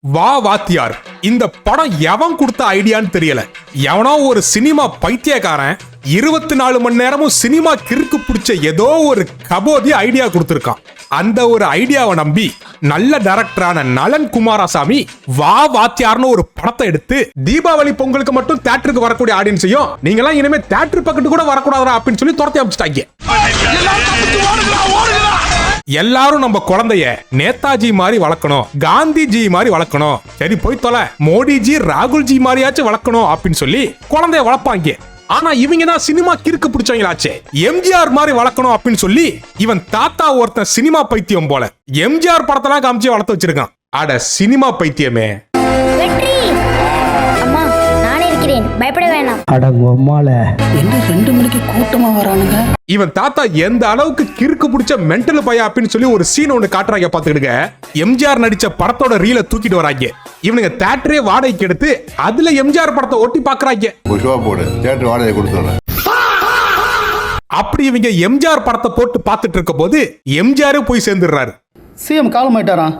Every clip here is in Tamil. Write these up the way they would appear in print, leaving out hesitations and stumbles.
வா வாத்தியார் இந்த படம் எவன் கொடுத்த ஐடியான்னு தெரியல. எவனோ ஒரு சினிமா பைத்தியக்காரன் 24 மணி நேரமும் சினிமா கிறுக்கு பிடிச்ச ஏதோ ஒரு கபோதி ஐடியா கொடுத்திருக்கான். அந்த ஒரு ஐடியாவை நம்பி நல்ல டைரக்டரான நலன் குமாரசாமி வா வாத்தியார்னு ஒரு படத்தை எடுத்து தீபாவளி பொங்கலுக்கு மட்டும் தியேட்டருக்கு வரக்கூடிய ஆடியன்ஸையும் நீங்களாம் இனிமே தியேட்டர் பக்கத்து கூட வரக்கூடாதா அப்படின்னு சொல்லி துரத்தி அமைச்சிட்டாங்க. எல்லாரும் நம்ம குழந்தைய நேதாஜி மாதிரி வளர்க்கணும், காந்திஜி மாதிரி வளர்க்கணும், சரி போய் தொலை மோடிஜி ராகுல்ஜி மாதிரியாச்சும் வளர்க்கணும் அப்படின்னு சொல்லி குழந்தைய வளர்ப்பாங்க. ஆனா இவங்க தான் சினிமா கிறுக்கு பிடிச்சவங்களாச்சே, எம்ஜிஆர் மாதிரி வளர்க்கணும் அப்படின்னு சொல்லி இவன் தாத்தா ஒருத்தன் சினிமா பைத்தியம் போல எம்ஜிஆர் படத்தெல்லாம் காமிச்சு வளர்த்து வச்சிருக்கான். அட சினிமா பைத்தியமே. பயப்பட வேணாம். என்ன 2 மணிக்கு கூட்டமா வரானுங்க. இவன் தாத்தா எந்த அளவுக்கு கிறுக்கு பிடிச்ச மென்டல் பையா அப்படின்னு சொல்லி ஒரு சீன் ஒண்ணு காட்டுறாங்க பாத்துக்கிடுங்க. எம்ஜிஆர் நடிச்ச படத்தோட ரீல தூக்கிட்டு வராங்க. இவனுங்க தியேட்டரே வாடகைக்கு எடுத்து அதுல எம்ஜிஆர் படத்தை ஒட்டி பாக்குறாங்க. அப்படி இவங்க எம்ஜிஆர் படத்தை போட்டு பாத்துட்டு இருக்க போது எம்ஜிஆரே போய் சேர்ந்துடுறாரு. சிஎம் காலம் ஆயிட்டாராம்.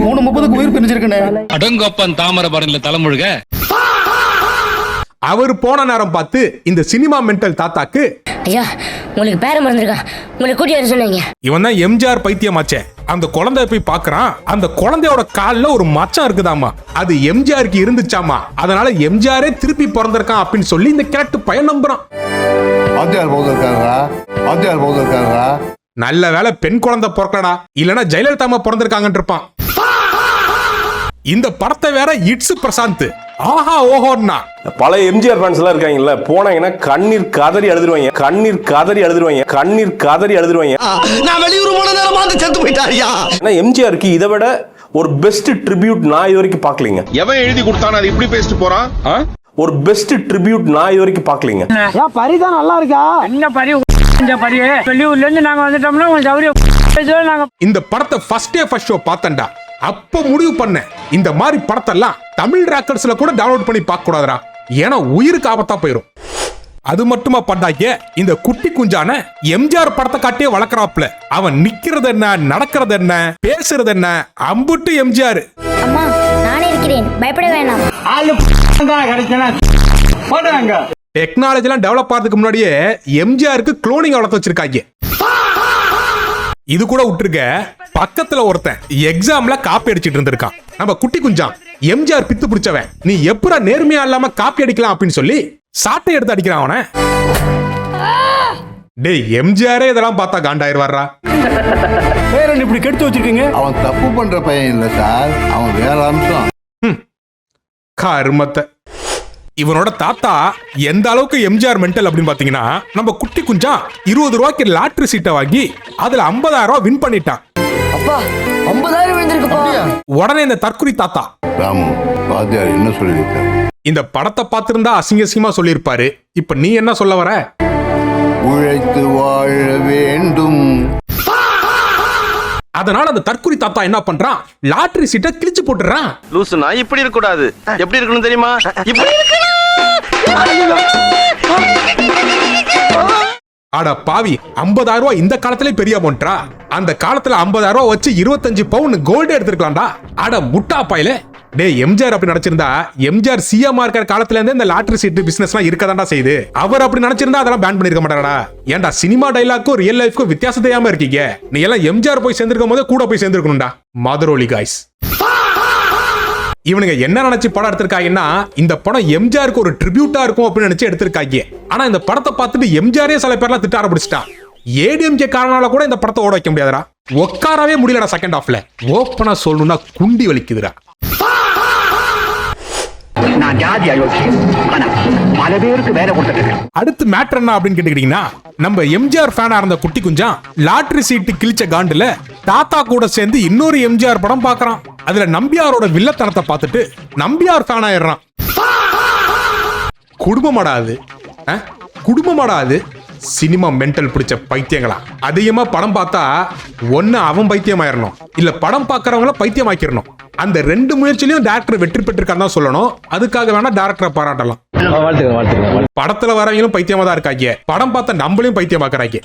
3:30க்கு உயிர் பிரிஞ்சிருக்கனே. அடங்கப்பன் தாமரபரணில தலைமுழுக. அவர் போன நேரம் பார்த்து இந்த சினிமா மென்டல் தாத்தாக்கு, ஐயா உங்களுக்கு பேர மறந்துருக்கா, உங்களை கூட்டி வர சொன்னீங்க. இவன் தான் எம்ஜிஆர் பைத்தியமாச்சே. அந்த குழந்தைய போய் பாக்குறான். அந்த குழந்தையோட கால்ல ஒரு மச்சம் இருக்குதாமா, அது எம்ஜிஆருக்கு இருந்துச்சாமா. அதனால எம்ஜிஆரே திருப்பி பிறந்திருக்கான் அப்படின்னு சொல்லி இந்த கிழட்டு பையன் நம்புறான். நல்ல வேலை பெண் குழந்தை பிறக்கடா, இல்லனா ஜெயலலிதா பிறந்திருக்காங்கன்னு இருப்பான். இந்த படத்தை வேற இட்ஸ் பிரசாந்த் ஆஹா ஓஹோன்னா பல எம்ஜிஆர் ஃபேன்ஸ் எல்லாம் இருக்காங்கல்ல, போனாங்கன்னா கண்ணீர் காதறி அழுதுருவாங்க. நான் வெளியூர் போன நேரமா அந்த செத்து போயிட்டாரியா. ஏன்னா எம்ஜிஆருக்கு இதை விட ஒரு பெஸ்ட் ட்ரிபியூட் நான் இது வரைக்கும் பார்க்கலீங்க. எவன் எழுதி கொடுத்தானே அது இப்படி பேசிட்டு போறான். ஒரு பெஸ்ட் ட்ரிபியூட் நான் இது வரைக்கும் பார்க்கலீங்க. பரிதான் நல்லா இருக்கா? என்ன பரி வெளியூர்ல இருந்து நாங்க வந்துட்டோம்னா இந்த படத்தை ஃபர்ஸ்ட் டே ஃபர்ஸ்ட் ஷோ பார்த்தேன்டா. அப்ப முடிவு பண்ண இந்த மாதிரி படத்தெல்லாம் தமிழ் ராக்கர்ஸ்ல கூட டவுன்லோட் பண்ணி பார்க்க கூடாதுடா, ஏன்னா உயிருக்கு ஆபத்தா போயிடும். அது மட்டுமா பண்ணாங்க, இந்த குட்டி குஞ்சான எம்ஜிஆர் படத்தை காட்டியே வளர்க்கறாப்ல. அவன் நிக்கிறது என்ன, நடக்கிறது என்ன, பேசுறது என்ன, அம்புட்டு எம்ஜிஆர். அம்மா நானே இருக்கிறேன், பயப்பட வேணாம். டெக்னாலஜி எல்லாம் டெவலப் ஆகிறதுக்கு முன்னாடியே எம்ஜிஆருக்கு குளோனிங் வளர்த்து வச்சிருக்காங்க. இது கூட விட்டுருக்க, பக்கத்துல ஒருத்தன் எக்ஸாம்ல காப்பி அடிச்சிட்டு இருந்திருக்கான். நம்ம குட்டி குஞ்சான் எம்ஜிஆர் பித்து பிடிச்சவன், நீ எப்படா நேர்மையா இல்லாம காப்பி அடிக்கலாம் அப்படின்னு சொல்லி சாட்டை எடுத்து அடிக்கிறான் அவன. டேய் எம்ஜிஆரே இதெல்லாம் பார்த்தா காண்டாயிருவாரா. பேரன் இப்படி கெடுத்து வச்சிருக்கீங்க. அவன் தப்பு பண்ற பையன் இல்ல சார், அவன் வேற அம்சம். கருமத்தை. இவனோட தாத்தா எந்த அளவுக்கு எம்ஜிஆர் மென்டல் அப்படின்னு பாத்தீங்கன்னா, நம்ம குட்டி குஞ்சா 20 ரூபாய்க்கு லாட்டரி சீட்டை வாங்கி அதுல 50,000 ரூபாய் வின் பண்ணிட்டான். அப்பா 50,000 விழுந்திருக்குப்பா. உடனே இந்த தற்குறி தாத்தா ராமு வாத்தியார் என்ன சொல்லியிருக்காரு? இந்த படத்தை பார்த்திருந்தா அசிங்க அசிங்கமா சொல்லியிருப்பாரு. இப்ப நீ என்ன சொல்ல வர? உழைத்து வாழ வேண்டும். அதனால அந்த தற்குறி தாத்தா என்ன பண்றான், லாட்டரி சீட்டை கிழிச்சு போட்டுறான். லூசுனா இப்படி இருக்க கூடாது, எப்படி இருக்கணும் தெரியுமா? அட பாவி, 50,000 ரூபாய் இந்த காலத்திலே பெரிய அமௌண்ட்ரா. அந்த காலத்துல 50,000 ரூபாய் வச்சு 25 பவுன் கோல்டு எடுத்துக்கலாம்டா. அட முட்டா பாயில. டே எம்ஜிஆர் அப்படி நினைச்சிருந்தா, எம்ஜிஆர் சிஎம் இருக்கிற காலத்துல இருந்தே இந்த லாட்டரி சீட்டு பிசினஸ் எல்லாம் இருக்கதாண்டா செய்யுது. அவர் அப்படி நினைச்சிருந்தா அதெல்லாம் பேன் பண்ணிருக்க மாட்டாரா. ஏன்டா சினிமா டைலாக்கும் ரியல் லைஃப்க்கும் வித்தியாசம் தெரியாம இருக்கீங்க. நீ எல்லாம் எம்ஜிஆர் போய் சேர்ந்திருக்கும் போது கூட போய் சேர்ந்திருக்கணும்டா. மதுரோலி காய்ஸ். இவனுங்க என்ன நினைச்சு படம் எடுத்திருக்காங்கன்னா, இந்த படம் எம்ஜிஆருக்கு ஒரு ட்ரிபியூட்டா இருக்கும் அப்படின்னு நினைச்சு எடுத்திருக்காங்க. ஆனா இந்த படத்தை பார்த்துட்டு எம்ஜிஆரே சில பேர்லாம் திட்ட ஆரம்பிச்சிட்டான். ஏடிஎம்கே காரணால கூட இந்த படத்தை ஓட வைக்க முடியாதுடா. உட்காரவே முடியலடா செகண்ட் ஹாஃப்ல. ஓப்பனா சொல்லணும்னா குண்டி வலிக்குதுடா. அடுத்து மேட்டர் என்ன அப்படின்னு கேட்டுக்கிட்டீங்கன்னா, நம்ம எம்ஜிஆர் ஃபேனா இருந்த குட்டி குஞ்சான் லாட்டரி சீட்டு கிழிச்ச காண்டுல தாத்தா கூட சேர்ந்து இன்னொரு எம்ஜிஆர் படம் பாக்குறான். அதுல நம்பியாரோட வில்லத்தனத்தை பார்த்துட்டு நம்பியார் ஃபேன் ஆயிடுறான். குடும்பமாடாது குடும்பமாடாது சினிமா மென்டல் பிடிச்ச பைத்தியங்களா. அதிகமா படம் பார்த்தா ஒன்னு அவன் பைத்தியம் ஆயிரணும், இல்ல படம் பார்க்கறவங்கள பைத்தியம் ஆக்கிரணும். அந்த 2 முயற்சியிலும் டைரக்டர் வெற்றி பெற்றிருக்கான்னு தான் சொல்லணும். அதுக்காக வேணா டைரக்டரை பாராட்டலாம். படத்துல வரவங்களும் பைத்தியமா தான் இருக்காங்க, படம் பார்த்த நம்மளையும் பைத்தியமாக்குறாங்க.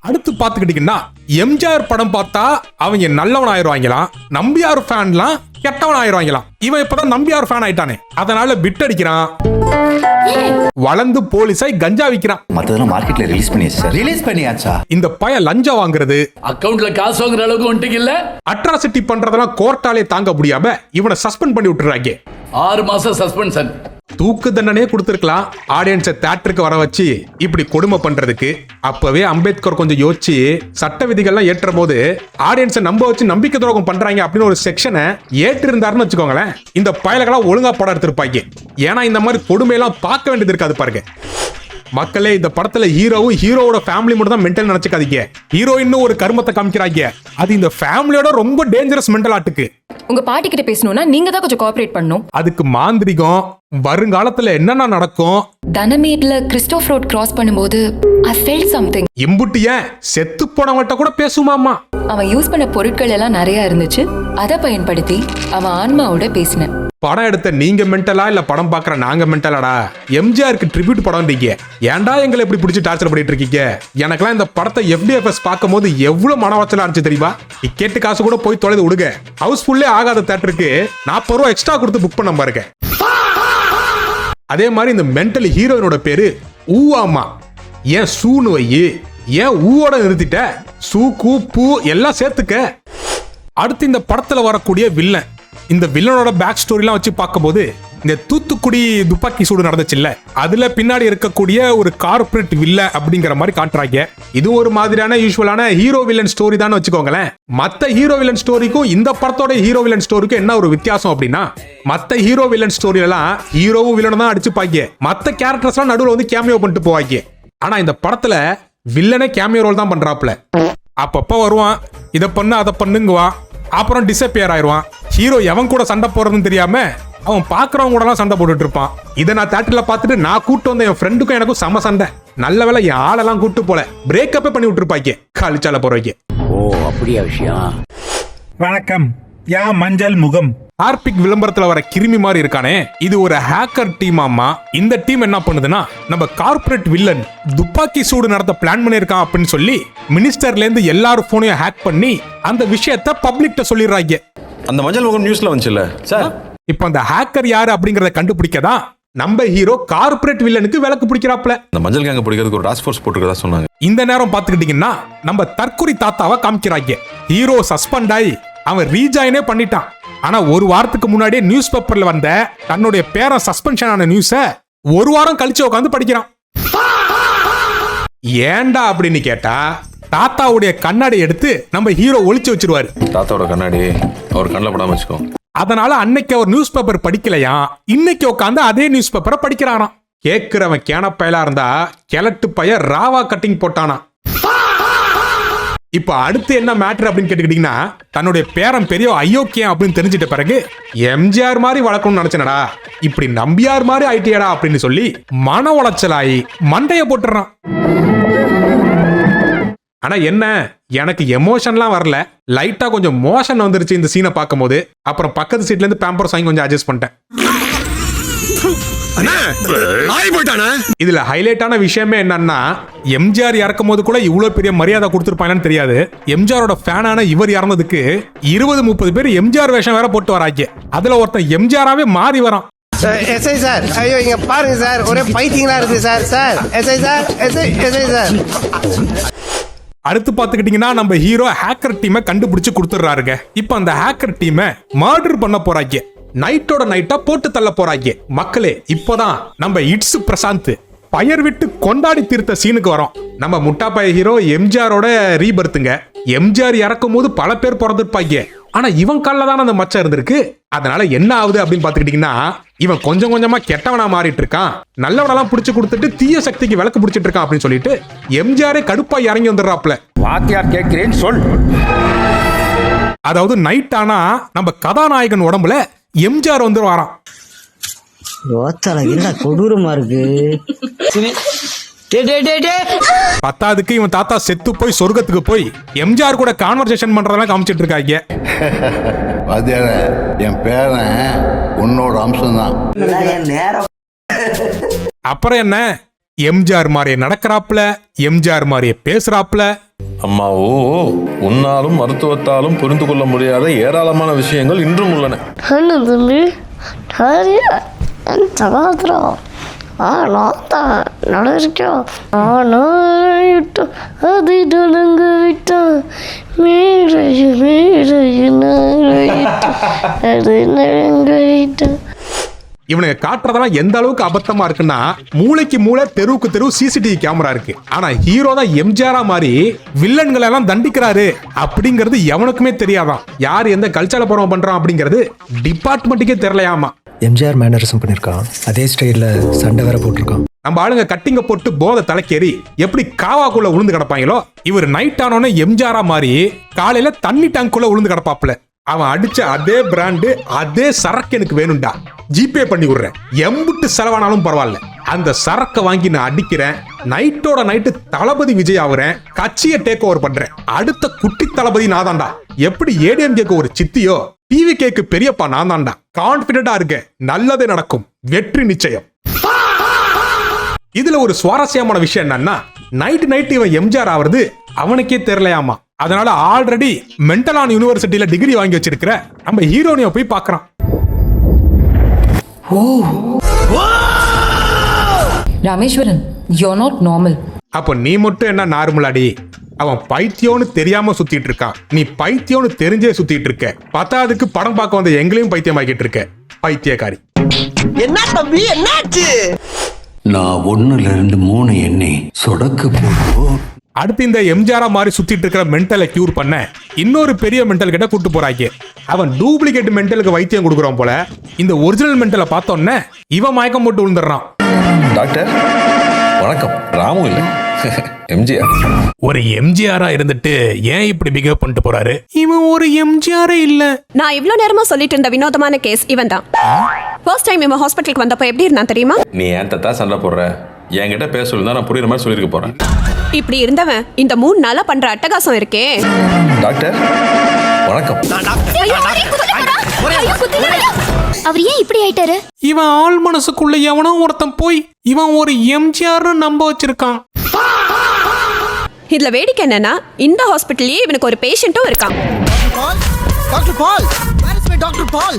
அடுத்து பாத்துக்கிட்டீங்கன்னா எம்ஜிஆர் படம் பார்த்தா அவங்க நல்லவன் ஆயிடுவாங்களாம், நம்பியார் ஃபேன்லாம் கெட்டவன் ஆயிடுவாங்களாம். இவன் இப்பதான் நம்பியார் ஃபேன் ஆயிட்டானே, அதனால பிட் அடிக்கிறான், வளர்ந்து போலீஸாய் கஞ்சா விக்கிறான். மத்ததெல்லாம் மார்க்கெட்ல ரிலீஸ் பண்ணியாச்சு சார். ரிலீஸ் பண்ணியாச்சா? இந்த பையன் லஞ்சம் வாங்குறது, அக்கவுண்ட்ல காசு வாங்குற அளவுக்கு வந்துட்டீங்க இல்ல, அட்ராசிட்டி பண்றதெல்லாம் கோர்ட்டாலே தாங்க முடியாம இவனை சஸ்பெண்ட் பண்ணி விட்டுறாங்க. 6 மாசம் சஸ்பென்ஷன். தூக்கு தண்டனையே கொடுத்துருக்கலாம் ஆடியன்ஸை தியேட்டருக்கு வர வச்சு இப்படி கொடுமை பண்றதுக்கு. அப்பவே அம்பேத்கர் கொஞ்சம் யோசிச்சு சட்ட விதிகள்லாம் ஏற்ற போது ஆடியன்ஸை நம்ப வச்சு நம்பிக்கை துரோகம் பண்றாங்க அப்படின்னு ஒரு செக்ஷனை ஏற்று இருந்தாருன்னு வச்சுக்கோங்களேன், இந்த பயல்களா ஒழுங்கா படம் எடுத்திருப்பாங்க. ஏன்னா இந்த மாதிரி கொடுமையெல்லாம் பார்க்க வேண்டியது இருக்காது பாருங்க. மக்களே, இந்த படத்துல ஹீரோவும் ஹீரோவோட ஃபேமிலி மட்டும் தான் மென்டல் நினைச்சுக்காதீங்க. ஹீரோயின் ஒரு கர்மத்தை காமிக்கிறாங்க, அது இந்த ஃபேமிலியோட ரொம்ப டேஞ்சரஸ் மென்டல் ஆட்டுக்கு. உங்க பாட்டி கிட்ட பேசணும்னா நீங்க தான் கொஞ்சம் கோஆபரேட் பண்ணணும். அதுக்கு மாந்திரிகம், வருங்காலத்துல என்னென்ன நடக்கும். தனமேட்ல கிறிஸ்டோப் ரோட் கிராஸ் பண்ணும்போது I felt something. இம்புட்டிய செத்து போனவட்ட கூட பேசுமாமா. அவன் யூஸ் பண்ண பொருட்கள் எல்லாம் நிறைய இருந்துச்சு, அதை பயன்படுத்தி அவன் ஆன்மாவோட பேசினேன். படம் எடுத்த நீங்க மென்டலா இல்ல படம் பாக்குற நாங்க மென்டலாடா? எம்ஜிஆருக்கு ட்ரிபியூட் படம் ஏன்டா எங்களை எப்படி பிடிச்சி டார்ச்சர் பண்ணிட்டு இருக்கீங்க? எனக்கெல்லாம் இந்த படத்தை FDFS பார்க்கும் போது எவ்வளவு மனவாச்சலா இருந்துச்சு தெரியுமா? டிக்கெட் காசு கூட போய் தொலைது விடுங்க, ஹவுஸ்ஃபுல்லே ஆகாத தியேட்டருக்கு 40 ரூபா எக்ஸ்ட்ரா கொடுத்து புக் பண்ண பாருங்க. அதே மாதிரி இந்த மென்டல் ஹீரோயினோட பேரு ஊவாமா. ஏன் சூன்னு வை, ஏன் ஊவோட நிறுத்திட்ட? சூ கூ பூ எல்லாம் சேர்த்துக்க. அடுத்து இந்த படத்துல வரக்கூடிய வில்லன், இந்த வில்லனோட பேக் ஸ்டோரிலாம் வச்சு பார்க்கும்போது இந்த தூத்துக்குடி துப்பாக்கி சூடு நடந்துச்சுல்ல, அதுல பின்னாடி இருக்கக்கூடிய ஒரு கார்ப்பரேட் வில்ல அப்படிங்கிற மாதிரி காட்டுறாங்க. இது ஒரு மாதிரியான யூசுவலான ஹீரோ வில்லன் ஸ்டோரி தான் வச்சுக்கோங்களேன். மத்த ஹீரோ வில்லன் ஸ்டோரிக்கும் இந்த படத்தோட ஹீரோ வில்லன் ஸ்டோரிக்கும் என்ன ஒரு வித்தியாசம் அப்படின்னா, மத்த ஹீரோ வில்லன் ஸ்டோரி எல்லாம் ஹீரோவும் வில்லனும் தான் அடிச்சுப்பாங்க, மத்த கேரக்டர்ஸ் எல்லாம் நடுவில் வந்து கேமியோ பண்ணிட்டு போவாங்க. ஆனா இந்த படத்துல வில்லனே கேமியோ ரோல் தான் பண்றாப்ல. அப்பப்ப வருவான், இதை பண்ணு அதை பண்ணுங்குவான், அப்புறம் டிசப்பியர் ஆயிடுவான். ஹீரோ எவன் கூட சண்டை போறதுன்னு தெரியாம அவன் பாக்குறவங்க கூட சண்டை போட்டுட்டு இருப்பான். இதை நான் தியேட்டர்ல பார்த்துட்டு நான் கூட்டு வந்த என் ஃப்ரெண்டுக்கும் எனக்கும் செம சண்டை. நல்ல வேலை என் ஆளெல்லாம் கூட்டு போல, பிரேக்கப்பே பண்ணி விட்டுருப்பாங்க காலிச்சால போறவங்க. ஓ அப்படியா விஷயம். வணக்கம், யா மஞ்சள் முகம். ஹார்பிக் விளம்பரத்துல வர கிருமி மாதிரி இருக்கானே, இது ஒரு ஹேக்கர் டீமாமா. இந்த டீம் என்ன பண்ணுதுன்னா, நம்ம கார்ப்பரேட் வில்லன் துப்பாக்கி சூடு நடத்த பிளான் பண்ணிருக்கான் அப்படின்னு சொல்லி மினிஸ்டர்ல இருந்து எல்லாரும் போனையும் ஹேக் பண்ணி அந்த விஷயத்த பப்ளிக்ட்ட சொல்லிடுறாங்க. அந்த மஞ்சள் முகம் நியூஸ்ல வந்துச்சுல்ல சார். இப்போ அந்த ஹேக்கர் யாரு அப்படிங்கறத கண்டுபிடிக்கதான் நம்ம ஹீரோ கார்ப்பரேட் வில்லனுக்கு விளக்கு பிடிக்கிறாப்ல. அந்த மஞ்சள் கேங்க பிடிக்கிறதுக்கு ஒரு டாஸ்க் ஃபோர்ஸ் போட்டுக்கிறதா சொன்னாங்க. இந்த நேரம் பாத்துக்கிட்டீங்கன்னா நம்ம தற்கொலை தாத்தாவை காமிக்கிறாங்க. ஹீரோ சஸ்பெண்ட் ஆகி அவன் ரீஜாயினே பண்ணிட்டான். ஆனா ஒரு வாரத்துக்கு முன்னாடியே நியூஸ் பேப்பர்ல வந்த தன்னுடைய பேரன் சஸ்பென்ஷன் ஆன நியூஸ ஒரு வாரம் கழிச்சு உட்காந்து படிக்கிறான். ஏண்டா அப்படின்னு கேட்டா, தாத்தாவுடைய கண்ணாடி எடுத்து நம்ம ஹீரோ ஒளிச்சு வச்சிருவாரு. தாத்தாவோட கண்ணாடி அவர் கண்ணில் படாம வச்சுக்கோ. அதனால அன்னைக்கு அவர் நியூஸ் பேப்பர் படிக்கலையா, இன்னைக்கு உட்காந்து அதே நியூஸ் பேப்பரை படிக்கிறாராம். கேட்கிறவன் கேனப்பயலா இருந்தா கிழட்டு பைய ராவா கட்டிங் போட்டானா. இப்ப அடுத்து என்ன மேட்டர் அப்படின்னு கேட்டுக்கிட்டீங்கன்னா, தன்னுடைய பேரன் பெரிய அயோக்கியம் அப்படின்னு தெரிஞ்சிட்ட பிறகு எம்ஜிஆர் மாதிரி வளர்க்கணும்னு நினைச்சனடா, இப்படி நம்பியார் மாதிரி ஆயிட்டியடா அப்படின்னு சொல்லி மன உளைச்சலாயி மண்டைய போட்டுறான். ஆனா என்ன, எனக்கு எமோஷன்லாம் வரல, லைட்டா கொஞ்சம் மோஷன் வந்துருச்சு இந்த சீனை பார்க்கும் போது. அப்புறம் பக்கத்து சீட்ல இருந்து பேம்பர்ஸ் வாங்கி கொஞ்சம் அட்ஜஸ்ட் பண்ணிட்டேன். இதுல ஹைலைட்டான விஷயமே என்னன்னா, எம்ஜிஆர் இறக்கும் போது கூட இவ்வளவு பெரிய மரியாதை கொடுத்திருப்பாங்கன்னு தெரியாது. எம்ஜிஆரோட ஃபேனான இவர் இறந்ததுக்கு 20-30 பேர் எம்ஜிஆர் வேஷம் வேற போட்டு வராங்க. அதுல ஒருத்தன் எம்ஜிஆராவே மாறி வரான். எஸ்ஐ சார், ஐயோ இங்க பாருங்க சார், ஒரே பைத்தியங்களா இருக்கு sir. Sir SI sir, SI sir. அடுத்து பாத்துக்கிட்டீங்கன்னா, நம்ம ஹீரோ ஹேக்கர் டீமை கண்டுபிடிச்சு கொடுத்துறாருங்க. இப்ப அந்த ஹேக்கர் டீமை மர்டர் பண்ண போறாங்க. நைட்டோட நைட்டா போட்டு தள்ள போறாங்க. மக்களே, இப்போதான் நம்ம இட்ஸ் பிரசாந்த் பயர் விட்டு கொண்டாடி தீர்த்த சீனுக்கு வரோம். நம்ம முட்டாப்பாய ஹீரோ எம்ஜிஆரோட ரீபர்த்துங்க. எம்ஜிஆர் இறக்கும் போது பல பேர் பிறந்திருப்பாங்க, ஆனா இவன் காலில் தானே அந்த மச்சம் இருந்திருக்கு. அதனால என்ன ஆகுது அப்படின்னு பாத்துக்கிட்டீங்கன்னா, இவன் கொஞ்சம் கொஞ்சமா கெட்டவனா மாறிட்டு இருக்கான். நல்லவனெல்லாம் பிடிச்சு கொடுத்துட்டு தீய சக்திக்கு விளக்கு பிடிச்சிட்டு இருக்கான் அப்படின்னு சொல்லிட்டு எம்ஜிஆரே கடுப்பா இறங்கி வந்துடுறாப்ல. வாத்தியார் கேட்கிறேன் சொல். அதாவது நைட் ஆனா நம்ம கதாநாயகன் உடம்புல எம்ஜிஆர் வந்து வரான். கொடூரமா இருக்கு. பத்தாவதுக்கு இவன் தாத்தா செத்து போய் சொர்க்கத்துக்கு போய் எம்ஜிஆர் கூட கான்வர்சேஷன் பண்றதெல்லாம் காமிச்சிட்டு இருக்காங்க. வாத்தியார, என் பேரன் உன்னோட அம்சம் தான். அப்புறம் என்ன, எம்ஜிஆர் மாதிரியே நடக்கிறாப்ல, எம்ஜிஆர் மாதிரியே பேசுறாப்ல. அம்மாவோ, உன்னாலும் மருத்துவத்தாலும் புரிந்து கொள்ள முடியாத ஏராளமான விஷயங்கள் இன்றும் உள்ளன. தம்பி சகாத்திரம் நடக்கும் அது தொடங்க விட்டான் அது நடங்க விட்டான். இவனுக்கு காட்டுறதெல்லாம் எந்த அளவுக்கு அபத்தமா இருக்குன்னா, மூளைக்கு மூளை தெருவுக்கு தெருவு சிசிடிவி கேமரா இருக்கு. ஆனா ஹீரோ தான் எம்ஜிஆரா மாதிரி வில்லன்களை எல்லாம் தண்டிக்கிறாரு அப்படிங்கிறது எவனுக்குமே தெரியாதான். யார் எந்த கல்ச்சர பருவம் பண்றான் அப்படிங்கிறது டிபார்ட்மெண்ட்டுக்கே தெரியலையாமா. எம்ஜிஆர் மேனரிசம் பண்ணிருக்கான், அதே ஸ்டைல்ல சண்டை வேற போட்டிருக்கான். நம்ம ஆளுங்க கட்டிங்க போட்டு போதை தலைக்கேறி எப்படி காவாக்குள்ள உளுந்து கிடப்பாங்களோ, இவர் நைட் ஆனோன்னு எம்ஜிஆரா மாதிரி காலையில தண்ணி டேங்குள்ள உளுந்து கிடப்பாப்ல. அவன் அடிச்ச அதே பிராண்டு அதே சரக்கு எனக்கு வேணும்டா, ஜிபே பண்ணி விடுறேன், எம்புட்டு செலவானாலும் பரவாயில்ல, அந்த சரக்கை வாங்கி நான் அடிக்கிறேன், நைட்டோட நைட்டு தளபதி விஜய் ஆகுறேன், கட்சியை டேக் ஓவர் பண்றேன், அடுத்த குட்டி தளபதி நான் தான்டா. எப்படி ஏடிஎம் கேக்கு ஒரு சித்தியோ, டிவி கேக்கு பெரியப்பா நான் தான்டா. கான்பிடண்டா இருக்க, நல்லதே நடக்கும், வெற்றி நிச்சயம். இதுல ஒரு சுவாரஸ்யமான விஷயம் என்னன்னா, நைட்டு இவன் எம்ஜிஆர் ஆவறது அவனுக்கே தெரியலையாமா. அதனால ஆல்ரெடி மென்டலான் யூனிவர்சிட்டியில டிகிரி வாங்கி வச்சிருக்கிற நம்ம ஹீரோனிய போய் பார்க்கறான். Rameswaran, you're not normal. அப்ப நீ மட்டும் என்ன நார்மலாடி? அவன் பைத்தியம்னு தெரியாம சுத்திட்டு இருக்கான், நீ பைத்தியம்னு தெரிஞ்சே சுத்திட்டு இருக்க. பத்தாவதுக்கு படம் பார்க்க வந்த எங்களையும் பைத்தியமாக்கிட்டு இருக்க, பைத்தியக்காரி. என்ன தம்பி என்னாச்சு? நான் 1ல இருந்து 3 எண்ணி சொடக்கு போடுவோம். அடுத்து இந்த எம்ஜிஆரா மாதிரி சுத்திட்டு இருக்கிற மென்டலை கியூர் பண்ண இன்னொரு பெரிய மென்டல் கிட்ட கூட்டு போறாங்க. அவன் டூப்ளிகேட் மென்டலுக்கு வைத்தியம் கொடுக்குறான் போல. இந்த ஒரிஜினல் மென்டலை பார்த்தோன்னே இவன் மயக்கம் போட்டு விழுந்துடுறான். டாக்டர் வணக்கம், ராமு இல்ல எம்ஜிஆர். ஒரு எம்ஜிஆரா இருந்துட்டு ஏன் இப்படி பிஹேவ் பண்ணிட்டு போறாரு? இவன் ஒரு எம்ஜிஆரே இல்ல. நான் இவ்ளோ நேரமா சொல்லிட்டு இருந்த வினோதமான கேஸ் இவன் தான். ஃபர்ஸ்ட் டைம் இவன் ஹாஸ்பிட்டலுக்கு வந்தப்ப எப்படி இருந்தான் தெரியுமா? நீ ஏன் தத்தா சண்டை போடுற? என்கிட்ட பேச சொல்லிருந்தா நான் புரியுற மாதிரி சொல்லிருக்க போறேன். இப்படி இருந்தவன் இந்த 3 நாளா பண்ற அட்டகாசம் இருக்கே. டாக்டர் வணக்கம். அவர் ஏன் இப்படி ஆயிட்டாரு? இவன் ஆள் மனசுக்குள்ள எவனோ ஒருத்தன் போய் இவன் ஒரு எம்ஜிஆர் நம்ப வச்சிருக்கான். இதுல வேடிக்கை என்னன்னா, இந்த ஹாஸ்பிட்டல்லயே இவனுக்கு ஒரு பேஷண்ட்டும் இருக்கான். Doctor Paul, where is my doctor Paul?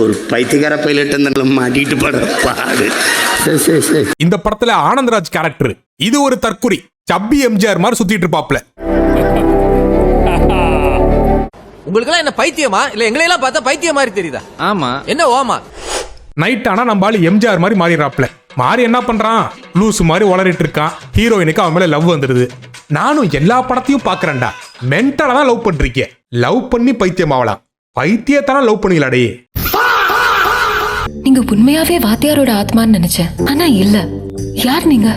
ஒரு பைத்தியக்கார பைலட் அந்த மாட்டிட்டு பாடு. இந்த படத்துல ஆனந்தராஜ் கேரக்டர் இது ஒரு தற்குறி சப்பி எம்ஜிஆர் மாதிரி சுத்திட்டு இருப்பாப்ல. உங்களுக்கெல்லாம் என்ன பைத்தியமா இல்ல எங்களையெல்லாம் பார்த்தா பைத்தியம் மாதிரி தெரியுதா? ஆமா. என்ன ஓமா? நைட் ஆனா நம்ம ஆளு எம்ஜிஆர் மாதிரி மாறிடுறாப்ல. மாறி என்ன பண்றான், லூசு மாதிரி உளறிட்டு இருக்கான். ஹீரோயினுக்கு அவன் மேல லவ் வந்துடுது. நானும் எல்லா படத்தையும் பாக்குறேன்டா, மென்டலா தான் லவ் பண்றீங்க. லவ் பண்ணி பைத்தியம் ஆகலாம், பைத்தியத்தான லவ் பண்ணீங்களாடே. நீங்க உண்மையாவே வாத்தியாரோட ஆத்மான்னு நினைச்சேன், ஆனா இல்ல. யார் நீங்க?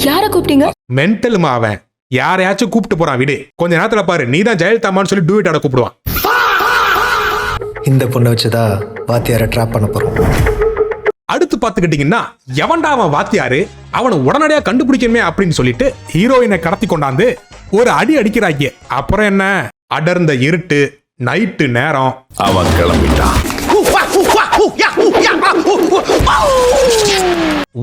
யார கூப்பிட்டீங்க? மென்டலுமா அவன், யாரையாச்சும் கூப்பிட்டு போறான் விடு. கொஞ்ச நேரத்துல பாரு, நீதான் ஜெயலலிதாமான்னு சொல்லி டூயட் ஆட கூப்பிடுவான். இந்த பொண்ணை வச்சுதான் வாத்தியாரை ட்ராப் பண்ண போறோம். அடுத்து பாத்துக்கிட்டீங்கன்னா, எவன்டா அவன் வாத்தியாரு, அவனை உடனடியா கண்டுபிடிக்கணுமே அப்படின்னு சொல்லிட்டு ஹீரோயினை கடத்தி கொண்டாந்து ஒரு அடி அடிக்கிறாங்க. அப்புறம் என்ன, அடர்ந்த இருட்டு, நைட்டு நேரம், அவன் கிளம்பிட்டான்.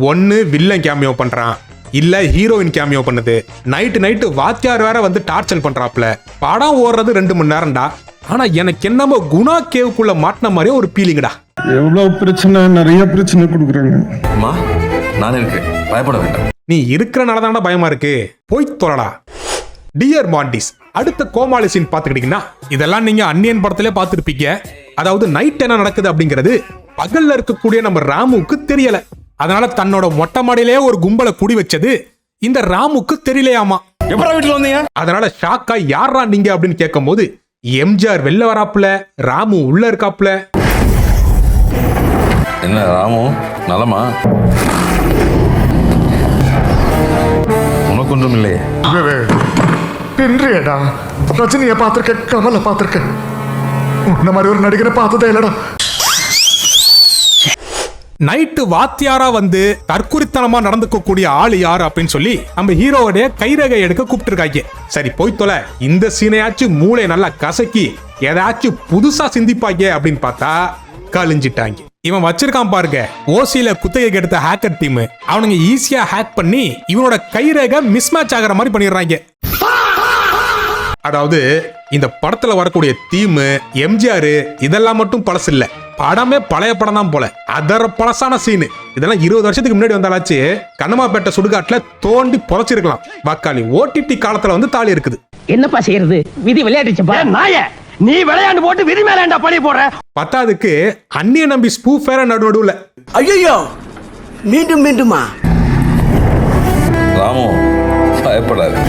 ஒன்னு வில்லன் கேமியோ பண்றான், இல்ல ஹீரோயின் கேமியோ பண்ணுது. நைட்டு வாத்தியார் வேற வந்து டார்ச்சர் பண்றாப்ல. படம் ஓடுறது 2 மணி நேரம்டா. ஆனா எனக்கு என்னமோ குணா கேவுக்குள்ள மாட்டின மாதிரியே ஒரு ஃபீலிங்டா. எவ்வளவு பிரச்சனை, நிறைய பிரச்சனை கொடுக்குறாங்க. அம்மா நான் இருக்கேன், பயப்பட வேண்டாம். நீ இருக்கிறனால தான்டா பயமா இருக்கு, போய் தொலைடா. டியர் மாண்டிஸ் அடுத்த கோமாளி சீன் பாத்துக்கிட்டீங்கன்னா, இதெல்லாம் நீங்க அன்னியன் படத்திலே பார்த்திருப்பீங்க. அதாவது நைட் என்ன நடக்குது அப்படிங்கிறது பகல்ல இருக்கக்கூடிய நம்ம ராமுக்கு தெரியல. அதனால தன்னோட மொட்டை மாடியிலே ஒரு கும்பலை குடி வச்சது இந்த ராமுக்கு தெரியலையாமா. அதனால ஷாக்கா யாரா நீங்க அப்படின்னு கேட்கும் போது எம்ஜிஆர் வெளில வராப்புல, ராமு உள்ள இருக்காப்புல. என்ன ராமு நலமா? உனக்கு ஒன்றும் இல்லையே? பின்றியடா, ரஜினியை பார்த்திருக்க, கமலை பார்த்திருக்க, உன்ன மாதிரி ஒரு நடிகரை பார்த்ததே இல்லடா. நைட்டு வாத்தியாரா வந்து தற்குறித்தனமா நடந்துக்கக்கூடிய ஆளு யார் அப்படின்னு சொல்லி நம்ம ஹீரோவுடைய கைரேகை எடுக்க கூப்பிட்டு இருக்காங்க. சரி போய் தொலை, இந்த சீனையாச்சும் மூளை நல்லா கசக்கி ஏதாச்சும் புதுசா சிந்திப்பாங்க அப்படின்னு பார்த்தா கழிஞ்சிட்டாங்க. இவன் வச்சிருக்கான் பாருங்க ஓசியில குத்தகைக்கு எடுத்த ஹேக்கர் டீம். அவனுங்க ஈஸியா ஹேக் பண்ணி இவனோட கைரேகை மிஸ்மேட்ச் ஆகிற மாதிரி பண்ணிடுறாங்க. அதாவது இந்த படத்துல வரக்கூடிய தீம் எம்ஜிஆர் இதெல்லாம் மட்டும் பழசு இல்ல, படமே பழைய படம் தான் போல. அதர பழசான சீனு இதெல்லாம் 20 வருஷத்துக்கு முன்னாடி வந்தாலாச்சு கண்ணமாப்பேட்டை சுடுகாட்டுல தோண்டி புதைச்சிருக்கலாம். வாக்காளி ஓடிடி காலத்துல வந்து தாலி இருக்குது. என்னப்பா செய்யறது, விதி விளையாடுச்சுப்பா. நாய நீ விளையாண்டு போட்டு விதி மேலேண்டா பழி போடுற. பத்தாவதுக்கு அந்நிய நம்பி ஸ்பூஃப் வேற நடுவுல. ஐயோ மீண்டும் மீண்டுமா? ராமு பயப்படாது.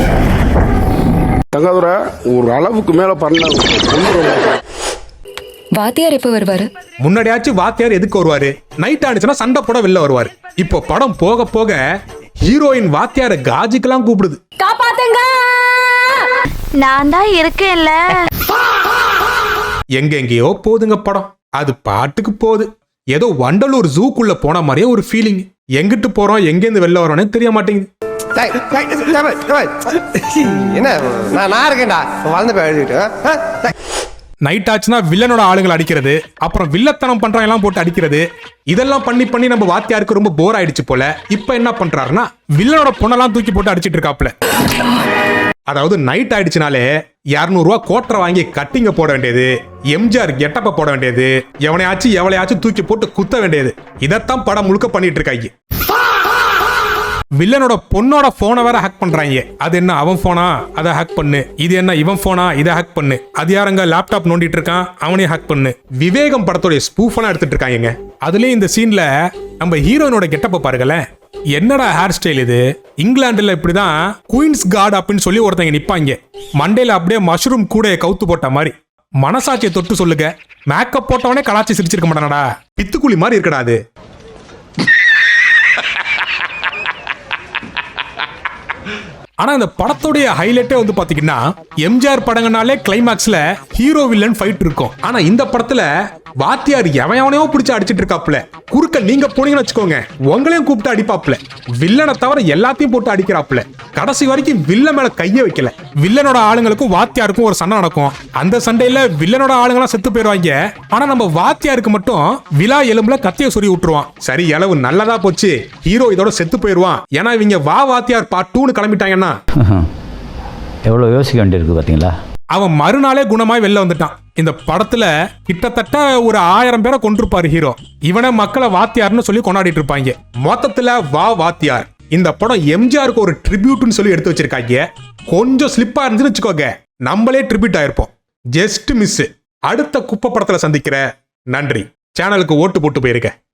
தங்காதுரை ஒரு அளவுக்கு மேல பண்ண வாத்தியார் எப்ப வருவாரு? முன்னாடியாச்சும் வாத்தியார் எதுக்கு வருவாரு? நைட் ஆனிச்சுன்னா சண்டை போட வெளில வருவாரு. இப்போ படம் போக போக ஹீரோயின் வாத்தியார காஜிக்கெல்லாம் கூப்பிடுது. காப்பாத்துங்க, நான் தான் இருக்கேன்ல. எங்கெங்கேயோ போதுங்க படம். அது பாட்டுக்கு போகுது. ஏதோ வண்டலூர் ஜூக்குள்ள போன மாதிரியே ஒரு ஃபீலிங். எங்கிட்டு போறோம் எங்கேருந்து வெளில வரோன்னு தெரிய மாட்டேங்குது. என்ன நான் இருக்கேன்டா வளர்ந்து போய் எழுதிட்டு. நைட் ஆச்சுன்னா வில்லனோட ஆளுங்களை அடிக்கிறது, அப்புறம் வில்லத்தனம் பண்றவங்க எல்லாம் போட்டு அடிக்கிறது, இதெல்லாம் பண்ணி பண்ணி நம்ம வாத்தியாருக்கு ரொம்ப போர் ஆயிடுச்சு போல. இப்ப என்ன பண்றாருன்னா வில்லனோட பொண்ணெல்லாம் தூக்கி போட்டு அடிச்சிட்டு இருக்காப்ல. அதாவது நைட் ஆயிடுச்சுனாலே 200 ரூபா கோட்டரை வாங்கி கட்டிங்க போட வேண்டியது, எம்ஜிஆர் கெட்டப்ப போட வேண்டியது, எவனையாச்சும் எவளையாச்சும் தூக்கி போட்டு குத்த வேண்டியது, இதத்தான் படம் முழுக்க பண்ணிட்டு இருக்காங்க. வில்லனோட பொண்ணோட போனை வேற ஹேக் பண்றாங்க. அது என்ன அவன் போனா அதை ஹேக் பண்ணு, இது என்ன இவன் போனா இதை ஹேக் பண்ணு, அது யாருங்க லேப்டாப் நோண்டிட்டு இருக்கான் அவனையும் ஹேக் பண்ணு. விவேகம் படத்தோட ஸ்பூஃபெல்லாம் எடுத்துட்டு இருக்காங்க. அதுலயும் இந்த சீன்ல நம்ம ஹீரோயினோட கெட்டப்ப பாருங்களேன். என்னடா ஹேர் ஸ்டைல் இது? இங்கிலாந்துல இப்படிதான் குயின்ஸ் கார்டு அப்படின்னு சொல்லி ஒருத்தங்க நிப்பாங்க. மண்டையில அப்படியே மஷ்ரூம் கூட கவுத்து போட்ட மாதிரி. மனசாட்சியை தொட்டு சொல்லுங்க, மேக்கப் போட்டவனே கலாச்சி சிரிச்சிருக்க மாட்டானடா. பித்துக்குழி மாதிரி இருக்கடா அது. ஆனா இந்த படத்தோடைய ஹைலைட்டே வந்து பாத்தீங்கன்னா எம்ஜிஆர் படங்கனாலே கிளைமாக்ஸ்ல ஹீரோ வில்லன் ஃபைட் இருக்கும். ஆனா இந்த படத்துல வாத்தியார் எவனையோ பிடிச்சு அடிச்சிட்டு இருக்காப்ல. குறுக்க நீங்க போனீங்கன்னு வச்சுக்கோங்க உங்களையும் கூப்பிட்டு அடிப்பாப்ல. வில்லனை தவிர எல்லாத்தையும் போட்டு அடிக்கிறாப்ல. கடைசி வரைக்கும் வில்ல மேல கைய வைக்கல. வில்லனோட ஆளுங்களுக்கும் வாத்தியாருக்கும் ஒரு சண்டை நடக்கும். அந்த சண்டையில வில்லனோட ஆளுங்கெல்லாம் செத்து போயிருவாங்க. ஆனா நம்ம வாத்தியாருக்கு மட்டும் விழா எலும்புல கத்திய சொறி விட்டுருவான். சரி எளவு நல்லதா போச்சு, ஹீரோ இதோட செத்து போயிருவான். ஏன்னா இவங்க வா வாத்தியார் பார்ட் 2 கிளம்பிட்டாங்கன்னா எவ்வளோ யோசிக்க வேண்டியிருக்கு பார்த்தீங்களா. அவன் மறுநாளே குணமாய் வெளில வந்துட்டான். இந்த படத்துல கிட்டத்தட்ட ஒரு 1000 பேரை கொண்டிருப்பாரு ஹீரோ. இவனை மக்களை வாத்தியார்னு சொல்லி கொண்டாடிட்டு இருப்பாங்க. மொத்தத்துல வா வாத்தியார் இந்த படம் எம்ஜிஆருக்கு ஒரு ட்ரிபியூட்னு சொல்லி எடுத்து வச்சிருக்காங்க. கொஞ்சம் ஸ்லிப்பா இருந்துன்னு வச்சுக்கோங்க, நம்மளே ட்ரிபியூட் ஆயிருப்போம். Just miss. அடுத்த குப்பை படத்துல சந்திக்கிற. நன்றி. சேனலுக்கு ஓட்டு போட்டு போயிருக்க.